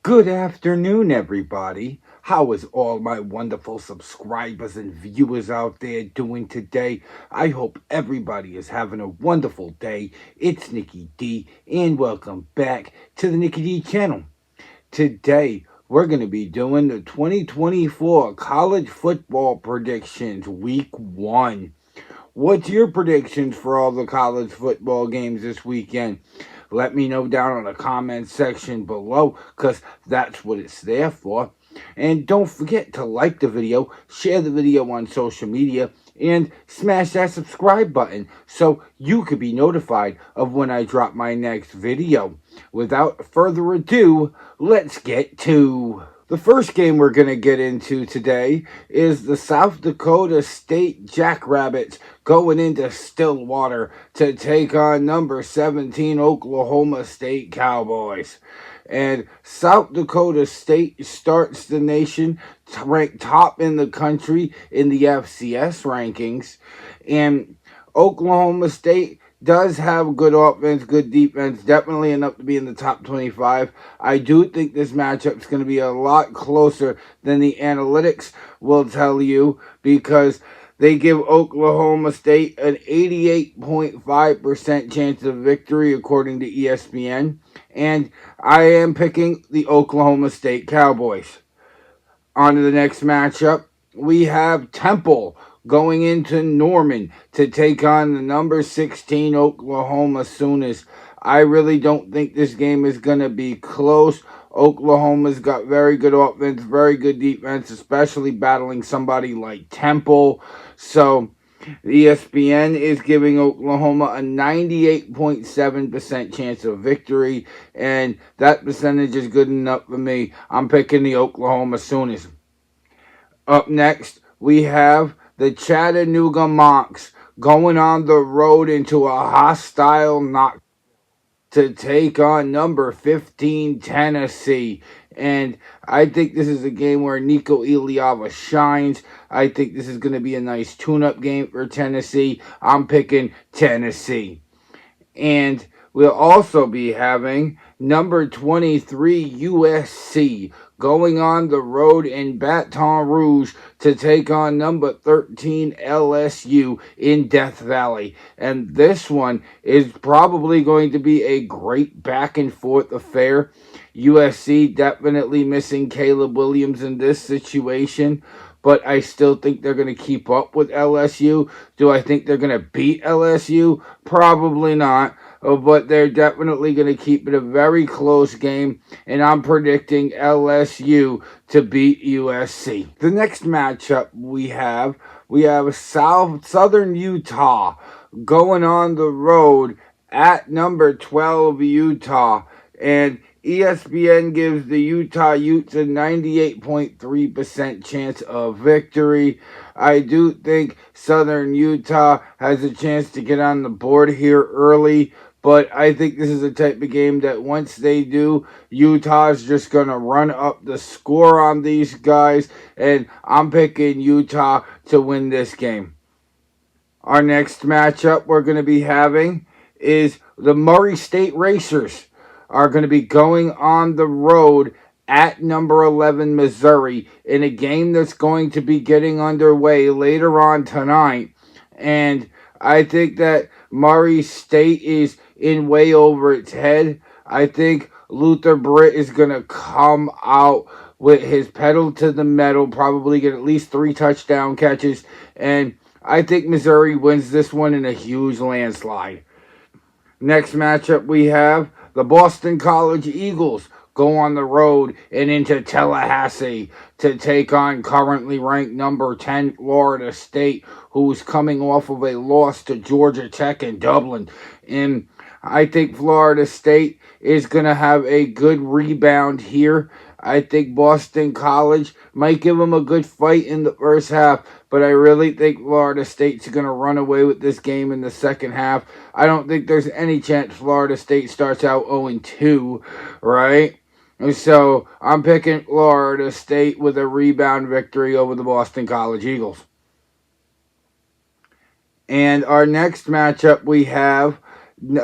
Good afternoon, everybody. How is all my wonderful subscribers and viewers out there doing today? I hope everybody is having a wonderful day. It's Nikki D, and welcome back to the Nikki D channel. Today, we're going to be doing the 2024 college football predictions week 1. What's your predictions for all the college football games this weekend? Let me know down in the comment section below because that's what it's there for. And don't forget to like the video, share the video on social media, and smash that subscribe button so you could be notified of when I drop my next video. Without further ado, let's get to the first game we're going to get into today is the South Dakota State Jackrabbits going into Stillwater to take on number 17 Oklahoma State Cowboys. And South Dakota State starts the nation ranked top in the country in the FCS rankings. And Oklahoma State does have good offense, good defense, definitely enough to be in the top 25. I do think this matchup is going to be a lot closer than the analytics will tell you because they give Oklahoma State an 88.5% chance of victory according to ESPN. And I am picking the Oklahoma State Cowboys. On to the next matchup. We have Temple going into Norman to take on the number 16 Oklahoma Sooners. I really don't think this game is going to be close. Oklahoma's got very good offense, very good defense, especially battling somebody like Temple. So ESPN is giving Oklahoma a 98.7% chance of victory, and that percentage is good enough for me. I'm picking the Oklahoma Sooners. Up next, we have the Chattanooga Monks going on the road into a hostile knock to take on number 15 Tennessee. And I think this is a game where Nico Iliava shines. I think this is going to be a nice tune-up game for Tennessee. I'm picking Tennessee. And we'll also be having number 23 USC going on the road in Baton Rouge to take on number 13 LSU in Death Valley. And this one is probably going to be a great back and forth affair. USC definitely missing Caleb Williams in this situation, but I still think they're going to keep up with LSU. Do I think they're going to beat LSU? Probably not. But they're definitely going to keep it a very close game, and I'm predicting LSU to beat USC. The next matchup we have Southern Utah going on the road at number 12 Utah, and ESPN gives the Utah Utes a 98.3% chance of victory. I do think Southern Utah has a chance to get on the board here early, but I think this is a type of game that once they do, Utah's just going to run up the score on these guys, and I'm picking Utah to win this game. Our next matchup we're going to be having is the Murray State Racers are going to be going on the road at number 11 Missouri in a game that's going to be getting underway later on tonight. And I think that Murray State is in way over its head. I think Luther Britt is going to come out with his pedal to the metal, probably get at least 3 touchdown catches, and I think Missouri wins this one in a huge landslide. Next matchup we have the Boston College Eagles go on the road and into Tallahassee to take on currently ranked number 10 Florida State, who's coming off of a loss to Georgia Tech in Dublin. And I think Florida State is going to have a good rebound here. I think Boston College might give them a good fight in the first half, but I really think Florida State's going to run away with this game in the second half. I don't think there's any chance Florida State starts out 0-2, right? So I'm picking Florida State with a rebound victory over the Boston College Eagles. And our next matchup we have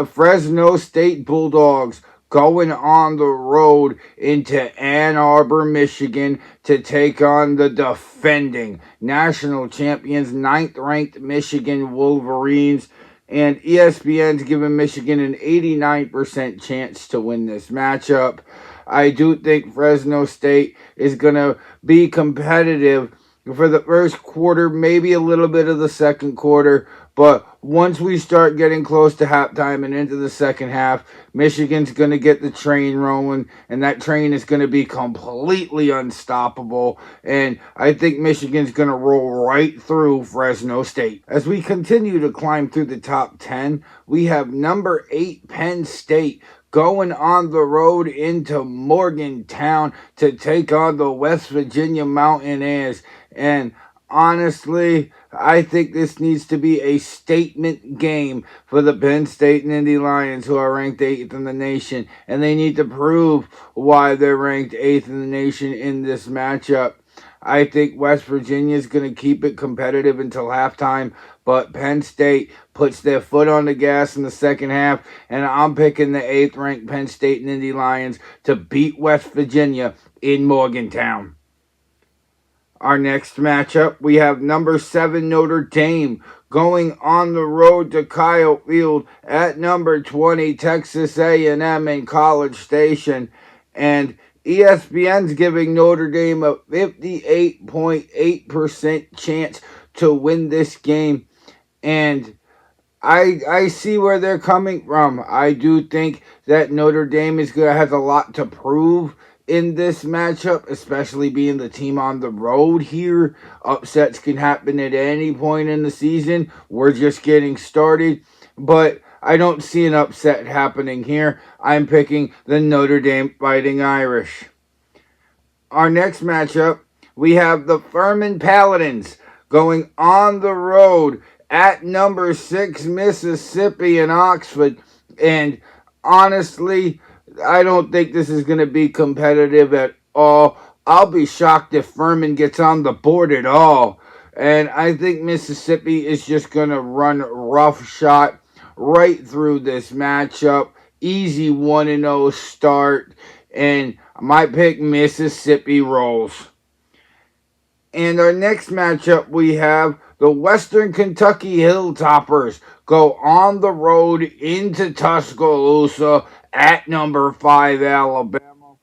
Fresno State Bulldogs going on the road into Ann Arbor, Michigan to take on the defending national champions, ninth-ranked Michigan Wolverines. And ESPN's giving Michigan an 89% chance to win this matchup. I do think Fresno State is going to be competitive for the first quarter, maybe a little bit of the second quarter. But once we start getting close to halftime and into the second half, Michigan's going to get the train rolling, and that train is going to be completely unstoppable. And I think Michigan's going to roll right through Fresno State. As we continue to climb through the top 10, we have number 8 Penn State going on the road into Morgantown to take on the West Virginia Mountaineers. And honestly, I think this needs to be a statement game for the Penn State Nittany Lions, who are ranked 8th in the nation, and they need to prove why they're ranked 8th in the nation in this matchup. I think West Virginia is going to keep it competitive until halftime, but Penn State puts their foot on the gas in the second half, and I'm picking the 8th-ranked Penn State Nittany Lions to beat West Virginia in Morgantown. Our next matchup, we have number 7 Notre Dame going on the road to Kyle Field at number 20 Texas A&M in College Station, and ESPN's giving Notre Dame a 58.8% chance to win this game. And I see where they're coming from. I do think that Notre Dame is going to have a lot to prove in this matchup, especially being the team on the road here. Upsets can happen at any point in the season. We're just getting started. But I don't see an upset happening here. I'm picking the Notre Dame Fighting Irish. Our next matchup, we have the Furman Paladins going on the road at number 6 Mississippi in Oxford. And honestly, I don't think this is going to be competitive at all. I'll be shocked if Furman gets on the board at all. And I think Mississippi is just going to run roughshod right through this matchup. Easy 1-0 start. And my pick, Mississippi rolls. And our next matchup, we have the Western Kentucky Hilltoppers go on the road into Tuscaloosa at number 5 Alabama.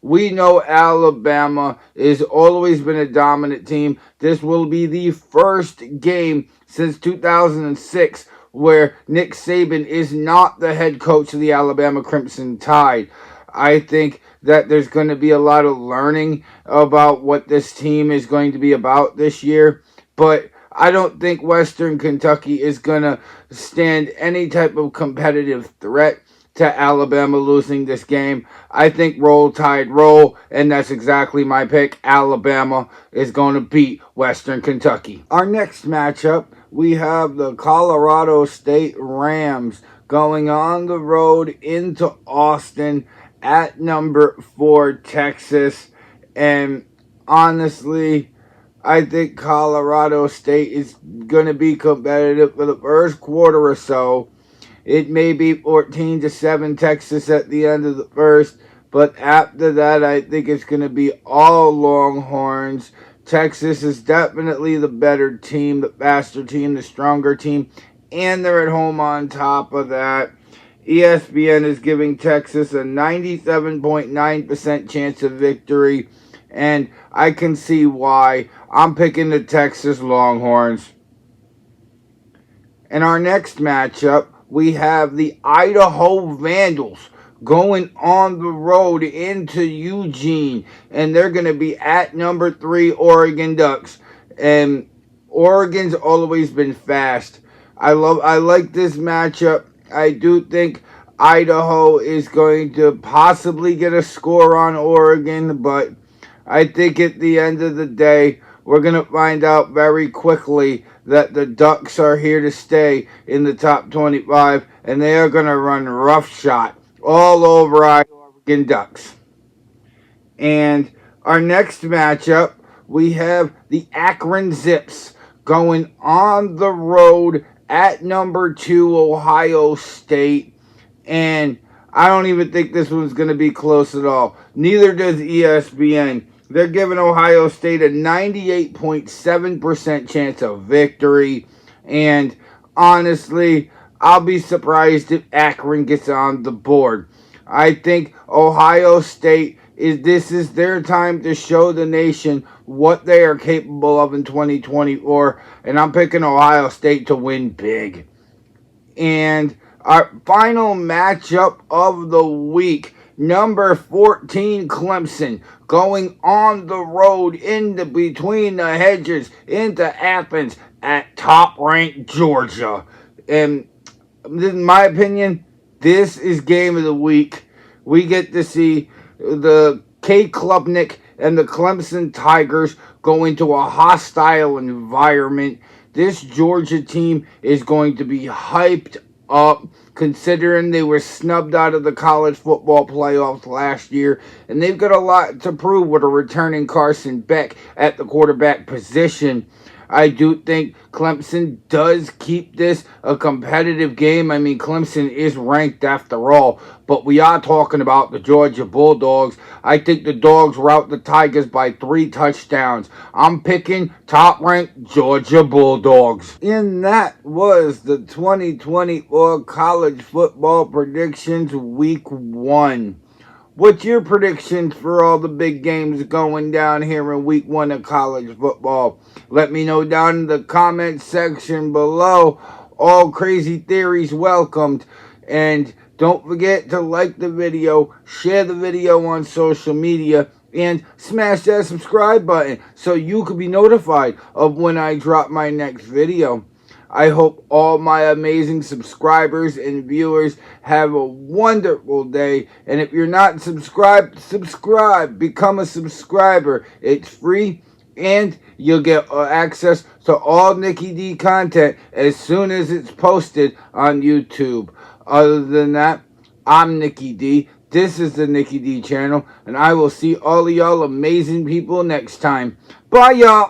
We know Alabama has always been a dominant team. This will be the first game since 2006 where Nick Saban is not the head coach of the Alabama Crimson Tide. I think that there's going to be a lot of learning about what this team is going to be about this year. But I don't think Western Kentucky is going to stand any type of competitive threat to Alabama losing this game. I think Roll Tide roll, and that's exactly my pick. Alabama is going to beat Western Kentucky. Our next matchup, we have the Colorado State Rams going on the road into Austin at number 4 Texas. And honestly, I think Colorado State is going to be competitive for the first quarter or so. It may be 14-7 Texas at the end of the first, but after that, I think it's going to be all Longhorns. Texas is definitely the better team, the faster team, the stronger team, and they're at home on top of that. ESPN is giving Texas a 97.9% chance of victory, and I can see why. I'm picking the Texas Longhorns. In our next matchup, we have the Idaho Vandals going on the road into Eugene, and they're going to be at number 3 Oregon Ducks. And Oregon's always been fast. I like this matchup. I do think Idaho is going to possibly get a score on Oregon, but I think at the end of the day, we're going to find out very quickly that the Ducks are here to stay in the top 25, and they are going to run roughshod all over Oregon Ducks. And our next matchup, we have the Akron Zips going on the road at number 2 Ohio State. And I don't even think this one's going to be close at all. Neither does ESPN. They're giving Ohio State a 98.7% chance of victory. And honestly, I'll be surprised if Akron gets on the board. I think Ohio State this is their time to show the nation what they are capable of in 2024, and I'm picking Ohio State to win big. And our final matchup of the week, number 14 Clemson going on the road into between the hedges into Athens at top-ranked Georgia. And in my opinion, this is game of the week. We get to see the Cade Klubnik and the Clemson Tigers go into a hostile environment. This Georgia team is going to be hyped up, considering they were snubbed out of the college football playoffs last year, and they've got a lot to prove with a returning Carson Beck at the quarterback position. I do think Clemson does keep this a competitive game. I mean, Clemson is ranked after all, but we are talking about the Georgia Bulldogs. I think the Dogs rout the Tigers by 3 touchdowns. I'm picking top-ranked Georgia Bulldogs. And that was the 2024 College Football Predictions Week 1. What's your predictions for all the big games going down here in week 1 of college football? Let me know down in the comment section below. All crazy theories welcomed. And don't forget to like the video, share the video on social media, and smash that subscribe button so you can be notified of when I drop my next video. I hope all my amazing subscribers and viewers have a wonderful day. And if you're not subscribed, subscribe. Become a subscriber. It's free, and you'll get access to all Nicky D content as soon as it's posted on YouTube. Other than that, I'm Nicky D. This is the Nicky D channel, and I will see all of y'all amazing people next time. Bye, y'all.